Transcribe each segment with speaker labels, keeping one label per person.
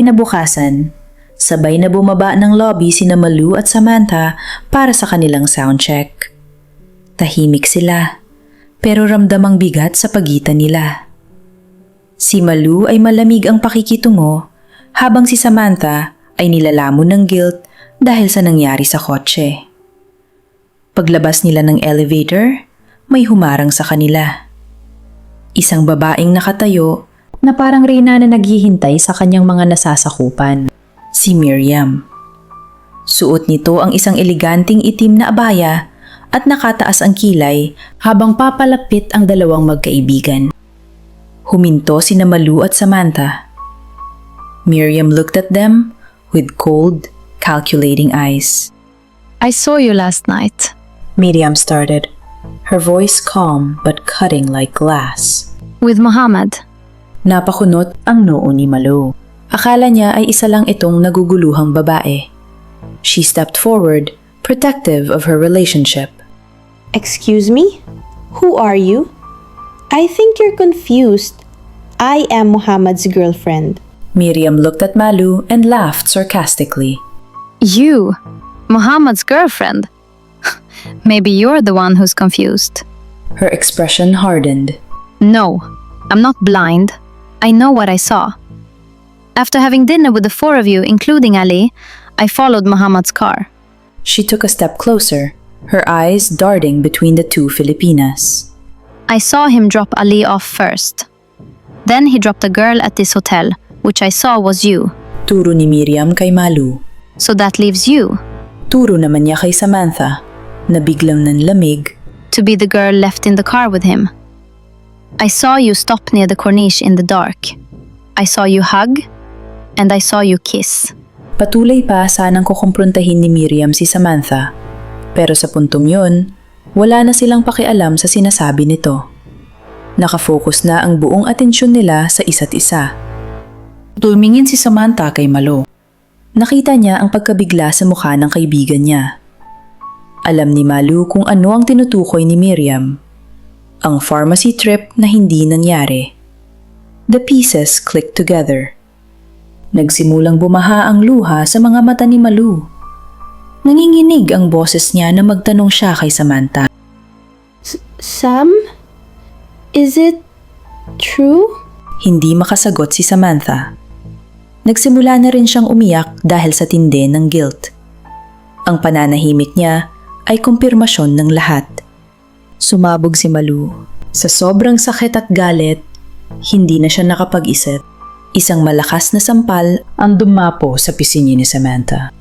Speaker 1: Kinabukasan, sabay na bumaba ng lobby sina Malu at Samantha para sa kanilang soundcheck. Tahimik sila, pero ramdamang bigat sa pagitan nila. Si Malu ay malamig ang pakikitungo, habang si Samantha ay nilalamon ng guilt dahil sa nangyari sa kotse. Paglabas nila ng elevator, may humarang sa kanila. Isang babaeng nakatayo na parang reyna na naghihintay sa kanyang mga nasasakupan. Si Miriam. Suot nito ang isang eleganting itim na abaya at nakataas ang kilay habang papalapit ang dalawang magkaibigan. Huminto sina Malu at Samantha. Miriam looked at them with cold, calculating eyes.
Speaker 2: I saw you last night.
Speaker 1: Miriam started, her voice calm but cutting like glass.
Speaker 2: With Muhammad.
Speaker 1: Napakunot ang noo ni Malu. Akala niya ay isa lang itong naguguluhang babae. She stepped forward, protective of her relationship.
Speaker 3: Excuse me? Who are you? I think you're confused. I am Muhammad's girlfriend.
Speaker 1: Miriam looked at Malu and laughed sarcastically.
Speaker 2: You? Muhammad's girlfriend? Maybe you're the one who's confused.
Speaker 1: Her expression hardened.
Speaker 2: No, I'm not blind. I know what I saw. After having dinner with the four of you, including Ali, I followed Muhammad's car.
Speaker 1: She took a step closer, her eyes darting between the two Filipinas.
Speaker 2: I saw him drop Ali off first. Then he dropped a girl at this hotel, which I saw was you.
Speaker 1: Turo ni Miriam kay Malu.
Speaker 2: So that leaves you.
Speaker 1: Turo naman niya kay Samantha, na biglang nanlamig.
Speaker 2: To be the girl left in the car with him. I saw you stop near the corniche in the dark. I saw you hug, and I saw you kiss.
Speaker 1: Patuloy pa sanang kukumprontahin ni Miriam si Samantha. Pero sa puntong yun, wala na silang pakialam sa sinasabi nito. Nakafocus na ang buong atensyon nila sa isa't isa. Tumingin si Samantha kay Malu. Nakita niya ang pagkabigla sa mukha ng kaibigan niya. Alam ni Malu kung ano ang tinutukoy ni Miriam. Ang pharmacy trip na hindi nangyari. The pieces clicked together. Nagsimulang bumaha ang luha sa mga mata ni Malu. Nanginginig ang boses niya na magtanong siya kay Samantha.
Speaker 3: Sam? Is it true?
Speaker 1: Hindi makasagot si Samantha. Nagsimula na rin siyang umiyak dahil sa tindi ng guilt. Ang pananahimik niya ay kumpirmasyon ng lahat. Sumabog si Malu. Sa sobrang sakit at galit, hindi na siya nakapag-isip. Isang malakas na sampal ang dumapo sa pisngi ni Samantha.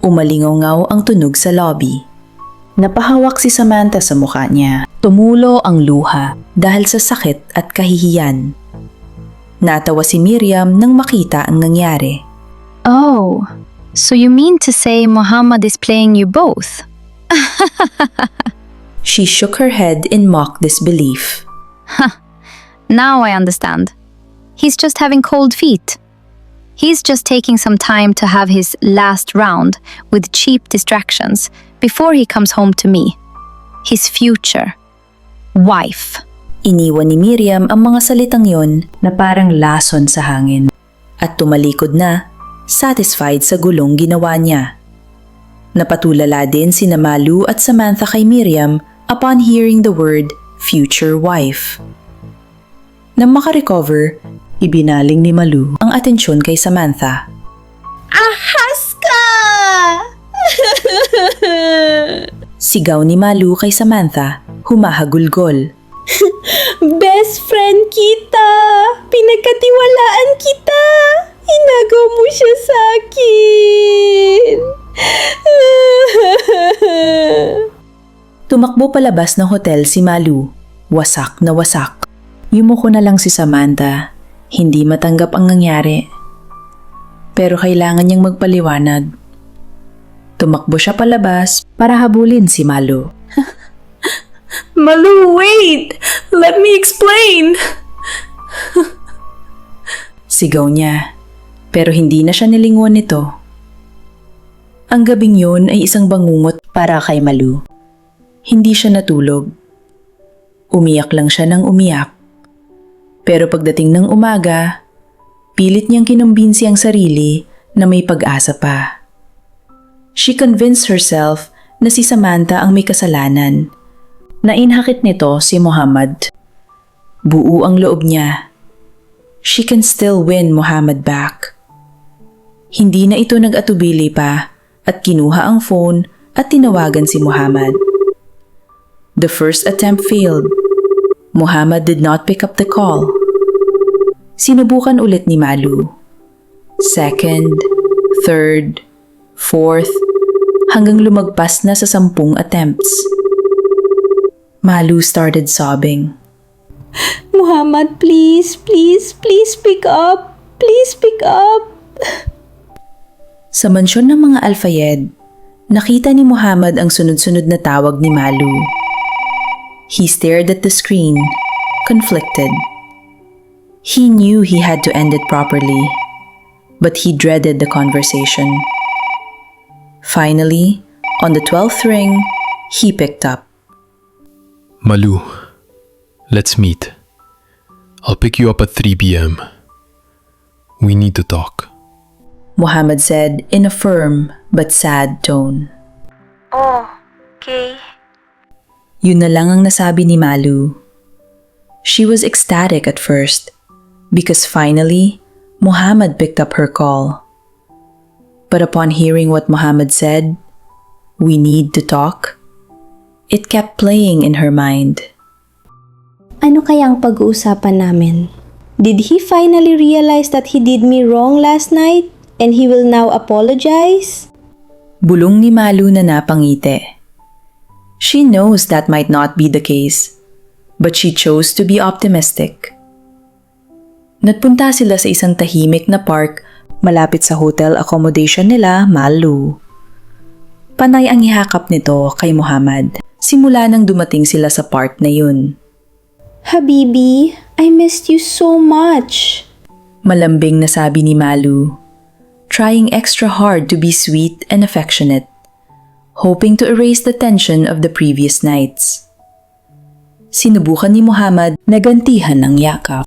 Speaker 1: Umalingaw-ngaw ang tunog sa lobby. Napahawak si Samantha sa mukha niya. Tumulo ang luha dahil sa sakit at kahihiyan. Natawa si Miriam nang makita ang nangyari.
Speaker 2: Oh, so you mean to say Muhammad is playing you both?
Speaker 1: She shook her head in mock disbelief.
Speaker 2: Now I understand. He's just having cold feet. He's just taking some time to have his last round with cheap distractions before he comes home to me. His future wife.
Speaker 1: Iniwan ni Miriam ang mga salitang yon na parang lason sa hangin at tumalikod na, satisfied sa gulong ginawa niya. Napatulala din sina Malu at Samantha kay Miriam upon hearing the word future wife. Nang makarecover, ibinaling ni Malu ang atensyon kay Samantha.
Speaker 3: Ahas ka!
Speaker 1: Sigaw ni Malu kay Samantha, humahagulgol.
Speaker 3: Best friend kita! Pinagkatiwalaan kita! Inagaw mo siya sa akin!
Speaker 1: Tumakbo palabas ng hotel si Malu, wasak na wasak. Yumuko na lang si Samantha, hindi matanggap ang nangyari. Pero kailangan niyang magpaliwanag. Tumakbo siya palabas para habulin si Malu. Malu, wait! Let me explain! Sigaw niya, pero hindi na siya nilingon nito. Ang gabing yun ay isang bangungot para kay Malu. Hindi siya natulog. Umiyak lang siya ng umiyak. Pero pagdating ng umaga, pilit niyang kinumbinsi ang sarili na may pag-asa pa. She convinced herself na si Samantha ang may kasalanan. Nainhakit nito si Muhammad. Buo ang loob niya. She can still win Muhammad back. Hindi na ito nag-atubili pa at kinuha ang phone at tinawagan si Muhammad. The first attempt failed. Muhammad did not pick up the call. Sinubukan ulit ni Malu. Second, third, fourth, hanggang lumagpas na sa 10 attempts. Malu started sobbing.
Speaker 3: Muhammad, please, please, please pick up. Please pick up.
Speaker 1: Sa mansyon ng mga Al-Fayed, nakita ni Muhammad ang sunod-sunod na tawag ni Malu. He stared at the screen, conflicted. He knew he had to end it properly, but he dreaded the conversation. Finally, on the 12th ring, he picked up.
Speaker 4: Malu, let's meet. I'll pick you up at 3 p.m. We need to talk.
Speaker 1: Muhammad said in a firm but sad tone.
Speaker 2: Oh, okay.
Speaker 1: Yun na lang ang nasabi ni Malu. She was ecstatic at first because finally, Muhammad picked up her call. But upon hearing what Muhammad said, "We need to talk," it kept playing in her mind.
Speaker 3: Ano kayang pag-uusapan namin? Did he finally realize that he did me wrong last night and he will now apologize?
Speaker 1: Bulong ni Malu na napangiti. She knows that might not be the case, but she chose to be optimistic. Nagpunta sila sa isang tahimik na park malapit sa hotel accommodation nila, Malu. Panay ang ihakap nito kay Muhammad simula nang dumating sila sa park na yun.
Speaker 3: Habibi, I missed you so much.
Speaker 1: Malambing na sabi ni Malu, trying extra hard to be sweet and affectionate, hoping to erase the tension of the previous nights. Sinubukan ni Muhammad na gantihan ng yakap.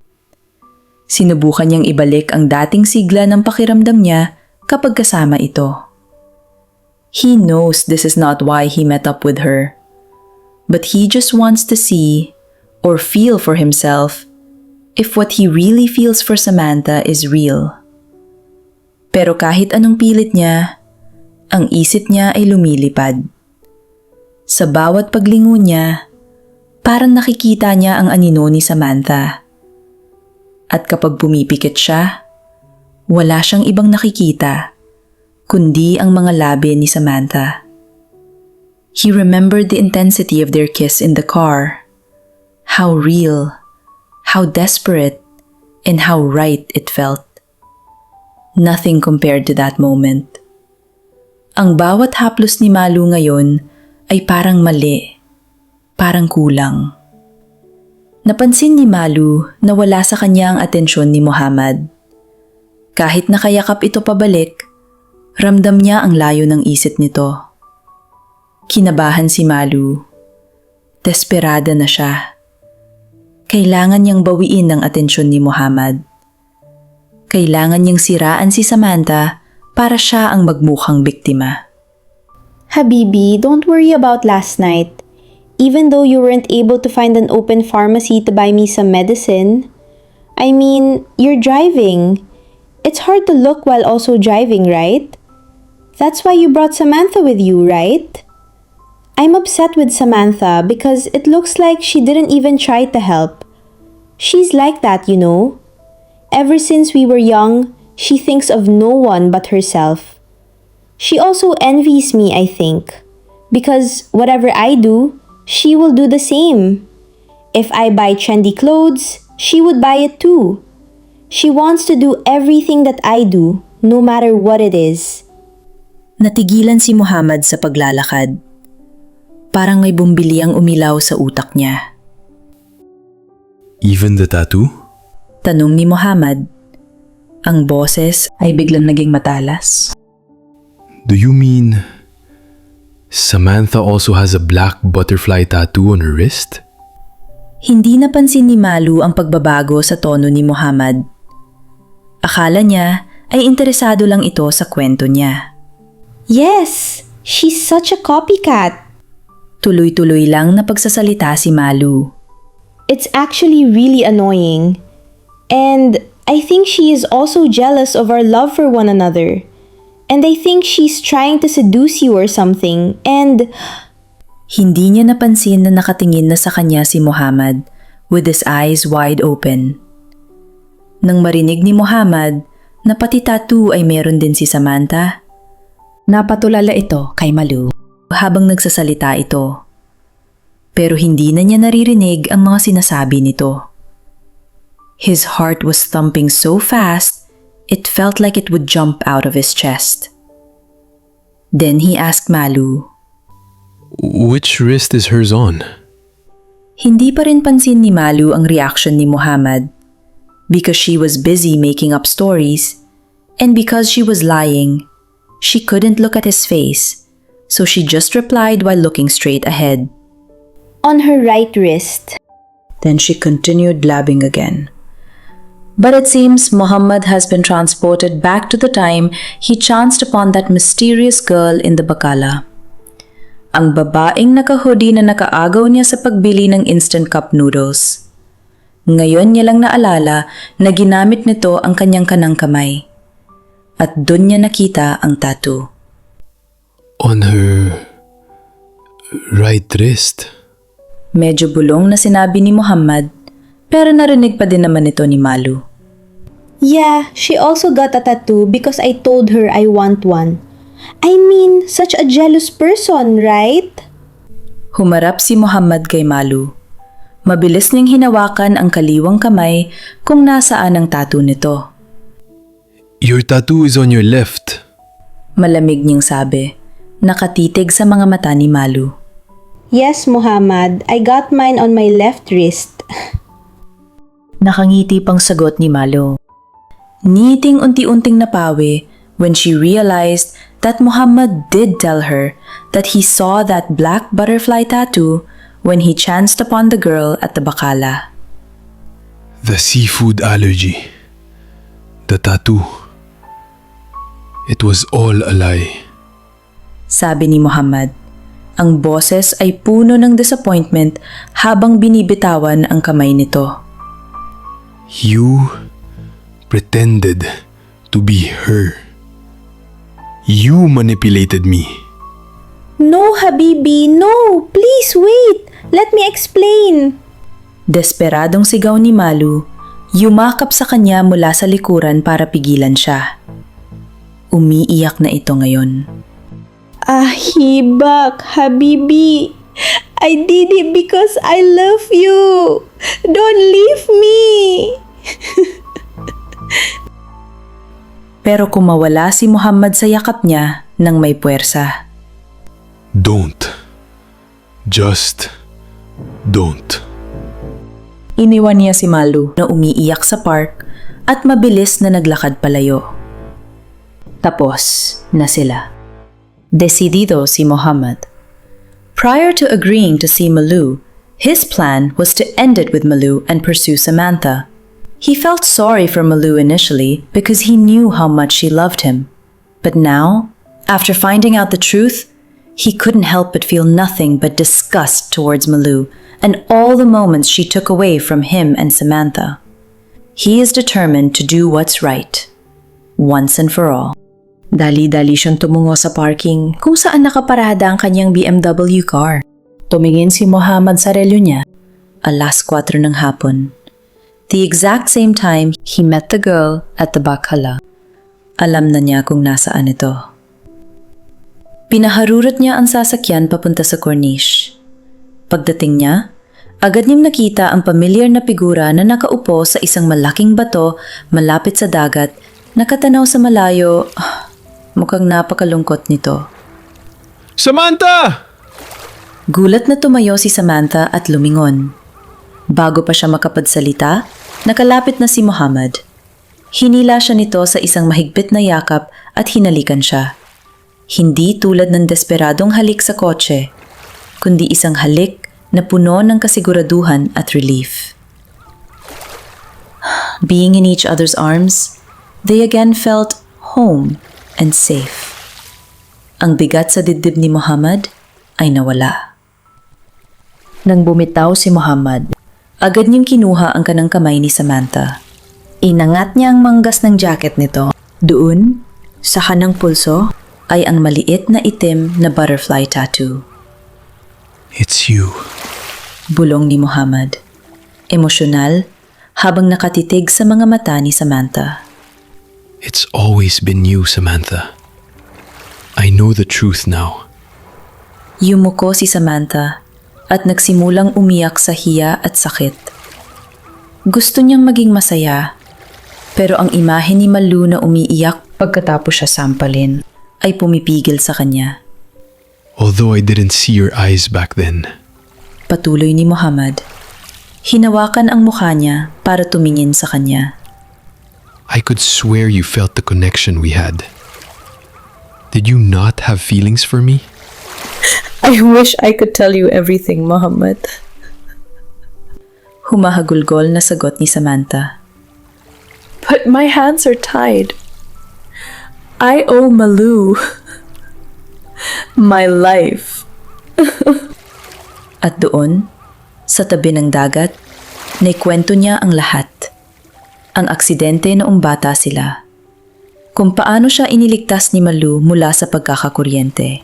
Speaker 1: Sinubukan niyang ibalik ang dating sigla ng pakiramdam niya kapag kasama ito. He knows this is not why he met up with her, but he just wants to see or feel for himself if what he really feels for Samantha is real. Pero kahit anong pilit niya, ang isip niya ay lumilipad. Sa bawat paglingon niya, parang nakikita niya ang anino ni Samantha. At kapag pumipikit siya, wala siyang ibang nakikita, kundi ang mga labi ni Samantha. He remembered the intensity of their kiss in the car. How real, how desperate, and how right it felt. Nothing compared to that moment. Ang bawat haplos ni Malu ngayon ay parang mali, parang kulang. Napansin ni Malu na wala sa kanya ang atensyon ni Muhammad. Kahit nakayakap ito pabalik, ramdam niya ang layo ng isip nito. Kinabahan si Malu. Desperada na siya. Kailangan niyang bawiin ang atensyon ni Muhammad. Kailangan niyang siraan si Samantha para siya ang magmukhang biktima.
Speaker 3: Habibi, don't worry about last night. Even though you weren't able to find an open pharmacy to buy me some medicine. I mean, you're driving. It's hard to look while also driving, right? That's why you brought Samantha with you, right? I'm upset with Samantha because it looks like she didn't even try to help. She's like that, you know. Ever since we were young, she thinks of no one but herself. She also envies me, I think, because whatever I do, she will do the same. If I buy trendy clothes, she would buy it too. She wants to do everything that I do, no matter what it is.
Speaker 1: Natigilan si Muhammad sa paglalakad. Parang may bumbili ang umilaw sa utak niya.
Speaker 4: Even the tattoo?
Speaker 1: Tanong ni Muhammad. Ang boses ay biglang naging matalas.
Speaker 4: Do you mean Samantha also has a black butterfly tattoo on her wrist?
Speaker 1: Hindi napansin ni Malu ang pagbabago sa tono ni Muhammad. Akala niya ay interesado lang ito sa kwento niya.
Speaker 3: Yes, she's such a copycat.
Speaker 1: Tuloy-tuloy lang na pagsasalita si Malu.
Speaker 3: It's actually really annoying. And I think she is also jealous of our love for one another. And I think she's trying to seduce you or something. And
Speaker 1: Hindi niya napansin na nakatingin na sa kanya si Muhammad with his eyes wide open. Nang marinig ni Muhammad na pati tattoo ay meron din si Samantha, napatulala ito kay Malu habang nagsasalita ito. Pero hindi na niya naririnig ang mga sinasabi nito. His heart was thumping so fast, it felt like it would jump out of his chest. Then he asked Malu,
Speaker 4: Which wrist is hers on?
Speaker 1: Hindi pa rin pansin ni Malu ang reaction ni Muhammad because she was busy making up stories and because she was lying, she couldn't look at his face, so she just replied while looking straight ahead.
Speaker 3: on her right wrist.
Speaker 1: Then she continued blabbing again. But it seems Muhammad has been transported back to the time he chanced upon that mysterious girl in the Bacala. Ang babaeng naka-hoodie na nakaagaw niya sa pagbili ng instant cup noodles. Ngayon niya lang naalala na ginamit nito ang kanyang kanang kamay. At doon niya nakita ang tattoo.
Speaker 4: On her right wrist.
Speaker 1: Medyo bulong na sinabi ni Muhammad, pero narinig pa din naman ito ni Malu.
Speaker 3: Yeah, she also got a tattoo because I told her I want one. I mean, such a jealous person, right?
Speaker 1: Humarap si Muhammad kay Malu. Mabilis niyang hinawakan ang kaliwang kamay kung nasaan ang tattoo nito.
Speaker 4: Your tattoo is on your left.
Speaker 1: Malamig niyang sabi, nakatitig sa mga mata ni Malu.
Speaker 3: Yes, Muhammad, I got mine on my left wrist.
Speaker 1: Nakangiti pang sagot ni Malu. Ngiting unti-unting napawi when she realized that Muhammad did tell her that he saw that black butterfly tattoo when he chanced upon the girl at the Bacala.
Speaker 4: The seafood allergy. The tattoo. It was all a lie.
Speaker 1: Sabi ni Muhammad. Ang boses ay puno ng disappointment habang binibitawan ang kamay nito.
Speaker 4: You pretended to be her. You manipulated me.
Speaker 3: No, Habibi, no! Please wait! Let me explain!
Speaker 1: Desperadong sigaw ni Malu, yumakap sa kanya mula sa likuran para pigilan siya. Umiiyak na ito ngayon.
Speaker 3: Hibak, Habibi! I did it because I love you! Don't leave me!
Speaker 1: Pero kumawala si Muhammad sa yakap niya nang may puwersa.
Speaker 4: Don't. Just don't.
Speaker 1: Iniwan niya si Malu na umiiyak sa park at mabilis na naglakad palayo. Tapos na sila. Desidido si Muhammad. Prior to agreeing to see Malu, his plan was to end it with Malu and pursue Samantha. He felt sorry for Malu initially because he knew how much she loved him. But now, after finding out the truth, he couldn't help but feel nothing but disgust towards Malu and all the moments she took away from him and Samantha. He is determined to do what's right, once and for all. Dali-dali siyang tumungo sa parking kung saan nakaparada ang kanyang BMW car. Tumingin si Muhammad sa relyo niya, alas 4 ng hapon. The exact same time he met the girl at the Bacala. Alam na niya kung nasaan ito. Pinaharurot niya ang sasakyan papunta sa Corniche. Pagdating niya, agad niyang nakita ang pamilyar na figura na nakaupo sa isang malaking bato malapit sa dagat, nakatanaw sa malayo. Mukhang napakalungkot nito.
Speaker 4: Samantha!
Speaker 1: Gulat na tumayo si Samantha at lumingon. Bago pa siya makapagsalita, nakalapit na si Muhammad. Hinila siya nito sa isang mahigpit na yakap at hinalikan siya. Hindi tulad ng desperadong halik sa kotse, kundi isang halik na puno ng kasiguraduhan at relief. Being in each other's arms, they again felt home and safe. Ang bigat sa dibdib ni Muhammad ay nawala. Nang bumitaw si Muhammad, agad niyang kinuha ang kanang kamay ni Samantha. Inangat niya ang manggas ng jacket nito. Doon, sa kanang pulso, ay ang maliit na itim na butterfly tattoo.
Speaker 4: It's you.
Speaker 1: Bulong ni Muhammad. Emosyonal, habang nakatitig sa mga mata ni Samantha.
Speaker 4: It's always been you, Samantha. I know the truth now.
Speaker 1: Yumuko si Samantha at nagsimulang umiyak sa hiya at sakit. Gusto niyang maging masaya, pero ang imahe ni Malu na umiiyak pagkatapos siya sampalin ay pumipigil sa kanya.
Speaker 4: Although I didn't see your eyes back then,
Speaker 1: Patuloy ni Muhammad. Hinawakan ang mukha niya para tumingin sa kanya.
Speaker 4: I could swear you felt the connection we had. Did you not have feelings for me?
Speaker 1: I wish I could tell you everything, Muhammad. Humahagulgol na sagot ni Samantha. But my hands are tied. I owe Malu my life. At doon, sa tabi ng dagat, naikwento niya ang lahat. Ang aksidente noong bata sila. Kung paano siya iniligtas ni Malu mula sa pagkakakuryente.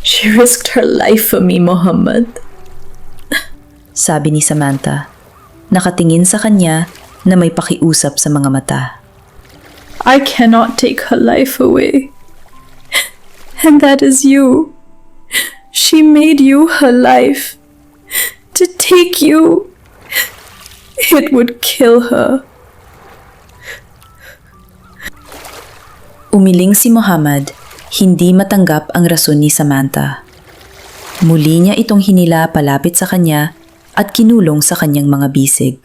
Speaker 1: She risked her life for me, Muhammad. Sabi ni Samantha, nakatingin sa kanya na may pakiusap sa mga mata. I cannot take her life away. And that is you. She made you her life. To take you, it would kill her. Umiling si Muhammad, hindi matanggap ang rason ni Samantha. Muli niya itong hinila palapit sa kanya at kinulong sa kanyang mga bisig.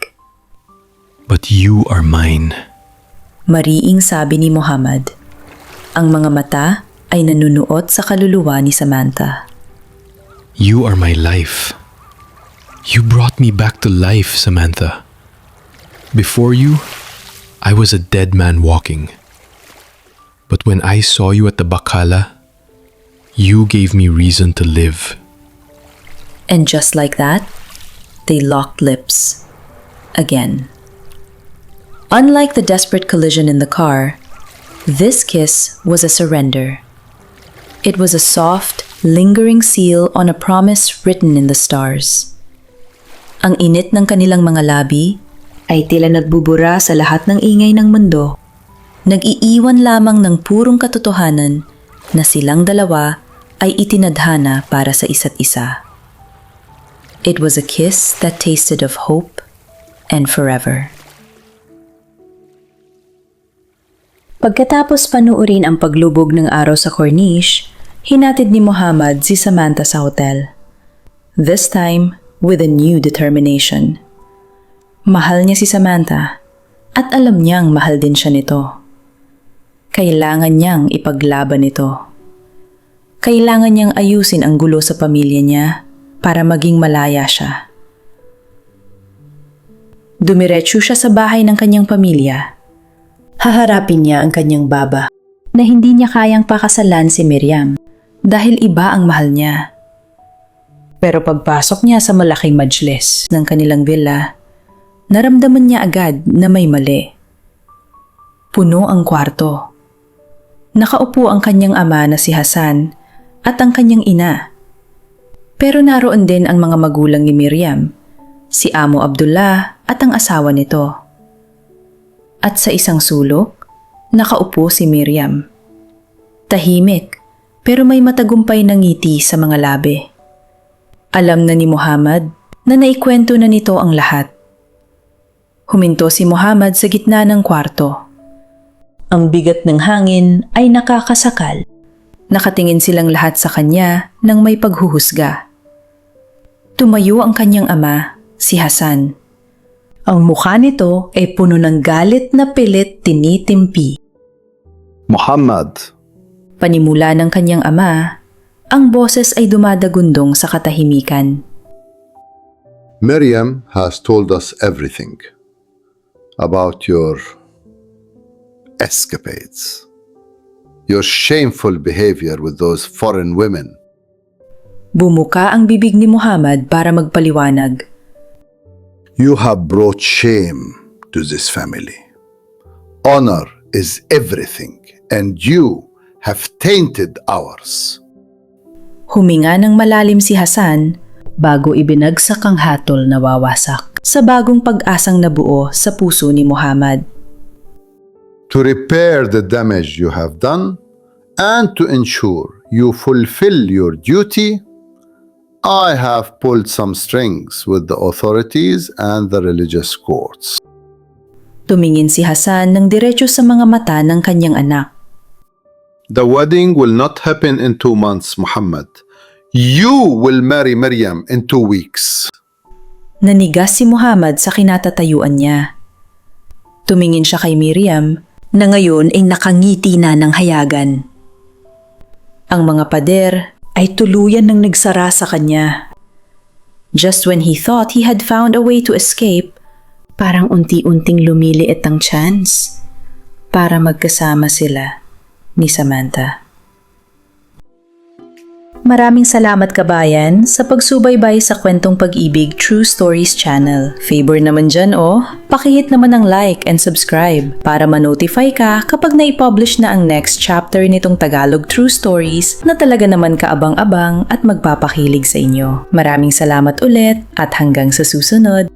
Speaker 4: But you are mine.
Speaker 1: Mariing sabi ni Muhammad. Ang mga mata ay nanunuot sa kaluluwa ni Samantha.
Speaker 4: You are my life. You brought me back to life, Samantha. Before you, I was a dead man walking. But when I saw you at the Bakala, you gave me reason to live.
Speaker 1: And just like that, they locked lips. Again. Unlike the desperate collision in the car, this kiss was a surrender. It was a soft, lingering seal on a promise written in the stars. Ang init ng kanilang mga labi ay tila nagbubura sa lahat ng ingay ng mundo. Nag-iiwan lamang ng purong katotohanan na silang dalawa ay itinadhana para sa isa't isa. It was a kiss that tasted of hope and forever. Pagkatapos panuorin ang paglubog ng araw sa Corniche, hinatid ni Muhammad si Samantha sa hotel. This time, with a new determination. Mahal niya si Samantha at alam niyang mahal din siya nito. Kailangan niyang ipaglaban ito. Kailangan niyang ayusin ang gulo sa pamilya niya para maging malaya siya. Dumiretso siya sa bahay ng kanyang pamilya. Haharapin niya ang kanyang baba na hindi niya kayang pakasalan si Miriam dahil iba ang mahal niya. Pero pagpasok niya sa malaking majlis ng kanilang villa, naramdaman niya agad na may mali. Puno ang kwarto. Nakaupo ang kanyang ama na si Hassan at ang kanyang ina. Pero naroon din ang mga magulang ni Miriam, si Amo Abdullah at ang asawa nito. At sa isang sulok, nakaupo si Miriam. Tahimik, pero may matagumpay na ngiti sa mga labi. Alam na ni Muhammad na naikwento na nito ang lahat. Huminto si Muhammad sa gitna ng kwarto. Ang bigat ng hangin ay nakakasakal. Nakatingin silang lahat sa kanya nang may paghuhusga. Tumayo ang kanyang ama, si Hassan. Ang mukha nito ay puno ng galit na pilit tinitimpi.
Speaker 5: Muhammad,
Speaker 1: Panimula ng kanyang ama, ang boses ay dumadagundong sa katahimikan.
Speaker 5: Miriam has told us everything about your escapades. Your shameful behavior with those foreign women.
Speaker 1: Bumuka ang bibig ni Muhammad para magpaliwanag.
Speaker 5: You have brought shame to this family. Honor is everything, and you have tainted ours.
Speaker 1: Huminga ng malalim si Hasan bago ibinagsak ang hatol na wawasak sa bagong pag-asang nabuo sa puso ni Muhammad.
Speaker 5: To repair the damage you have done and to ensure you fulfill your duty, I have pulled some strings with the authorities and the religious courts.
Speaker 1: Tumingin si Hasan ng diretso sa mga mata ng kanyang anak.
Speaker 5: The wedding will not happen in 2 months, Muhammad. You will marry Maryam in 2 weeks.
Speaker 1: Nanigas si Muhammad sa kinatatayuan niya. Tumingin siya kay Miriam na ngayon ay nakangiti na ng hayagan. Ang mga pader ay tuluyan ng nagsara sa kanya. Just when he thought he had found a way to escape, parang unti-unting lumiliit ang chance para magkasama sila ni Samantha. Maraming salamat kabayan sa pagsubaybay sa Kwentong Pag-ibig True Stories channel. Favor naman dyan pakihit naman ng like and subscribe para ma-notify ka kapag na-publish na ang next chapter nitong Tagalog True Stories na talaga naman kaabang-abang at magpapakilig sa inyo. Maraming salamat ulit at hanggang sa susunod.